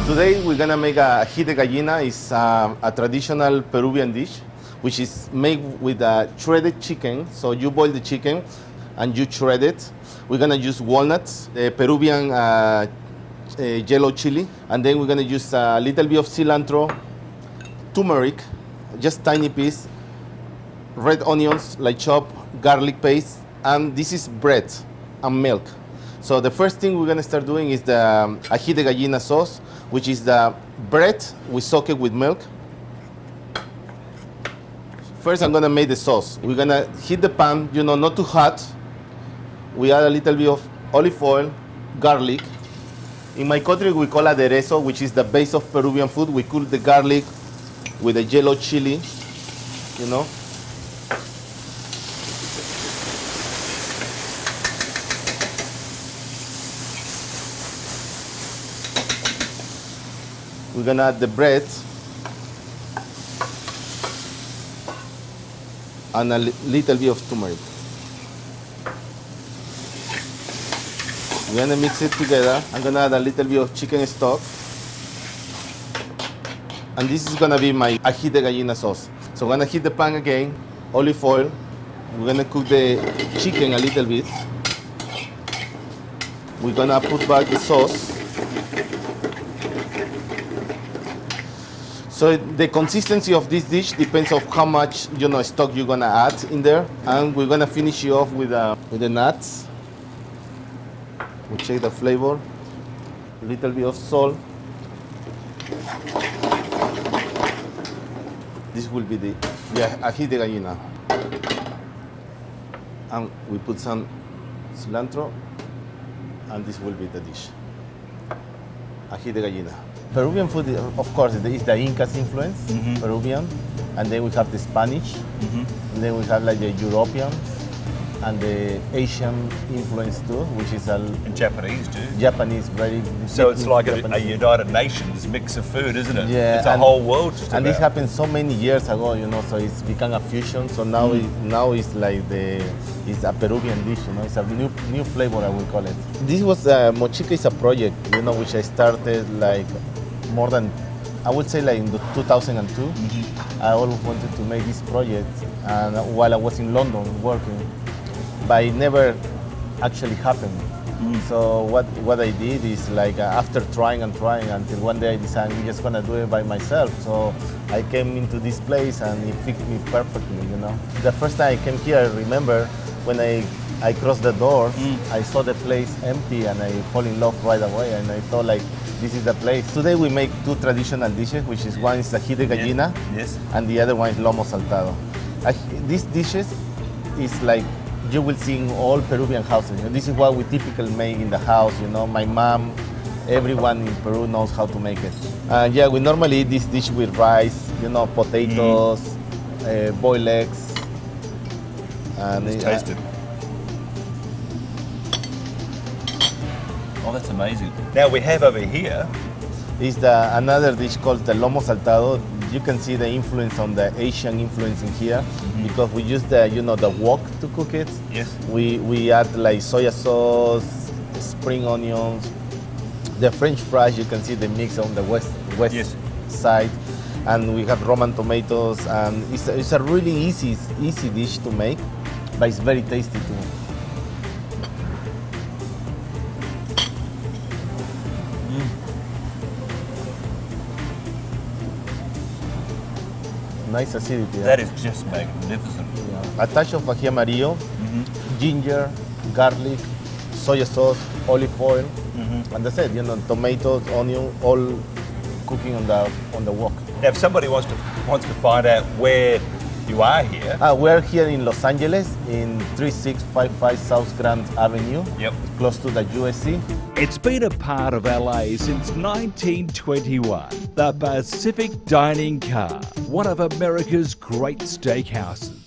Today we're gonna make a ají de gallina. It's a traditional Peruvian dish, which is made with shredded chicken. So you boil the chicken and you shred it. We're gonna use walnuts, Peruvian yellow chili, and then we're gonna use a little bit of cilantro, turmeric, just tiny piece, red onions, like chopped, garlic paste, and this is bread and milk. So the first thing we're gonna start doing is the ají de gallina sauce, which is the bread, we soak it with milk. First I'm gonna make the sauce. We're gonna heat the pan, not too hot. We add a little bit of olive oil, garlic. In my country we call aderezo, which is the base of Peruvian food. We cook the garlic with the yellow chili, We're gonna add the bread and a little bit of turmeric. We're gonna mix it together. I'm gonna add a little bit of chicken stock. And this is gonna be my ají de gallina sauce. So I'm gonna heat the pan again, olive oil. We're gonna cook the chicken a little bit. We're gonna put back the sauce. So the consistency of this dish depends on how much stock you're gonna add in there, and we're gonna finish it off with the nuts. We check the flavor, a little bit of salt. This will be the ají de gallina, and we put some cilantro, and this will be the dish, ají de gallina. Peruvian food, of course, is the Incas influence, Peruvian, and then we have the Spanish, and then we have like the European and the Asian influence too, which is and Japanese too. Japanese, very. So it's like a United Nations mix of food, isn't it? Yeah, it's a whole world. And this happened so many years ago, so it's become a fusion. So now, now it's like it's a Peruvian dish, It's a new flavor, I will call it. This was Mo-Chica is a project, which I started like more than, I would say, like in 2002. I always wanted to make this project, and while I was in London working, but it never actually happened. So what I did is like after trying and trying until one day I decided I'm just gonna do it by myself. So I came into this place and it fit me perfectly, The first time I came here, I remember when I crossed the door, I saw the place empty and I fall in love right away, and I thought like, this is the place. Today we make two traditional dishes, which is one is ají de gallina, and the other one is lomo saltado. These dishes is like you will see in all Peruvian houses. This is what we typically make in the house. My mom, everyone in Peru knows how to make it. We normally eat this dish with rice, potatoes, boiled eggs. And it's tasted. Oh, that's amazing. Now we have over here is another dish called the lomo saltado. You can see the influence on the Asian influence in here because we use the wok to cook it. Yes. We add like soya sauce, spring onions, the French fries. You can see the mix on the west side, and we have Roman tomatoes. And it's a really easy dish to make, but it's very tasty too. Nice acidity. That is just magnificent. A touch of ají amarillo, ginger, garlic, soya sauce, olive oil, and that's it. Tomatoes, onion, all cooking on the wok. Now, if somebody wants to find out where you are here, we're here in Los Angeles in 3655 South Grand Avenue, close to the USC. It's been a part of LA since 1921. The Pacific Dining Car, one of America's great steakhouses.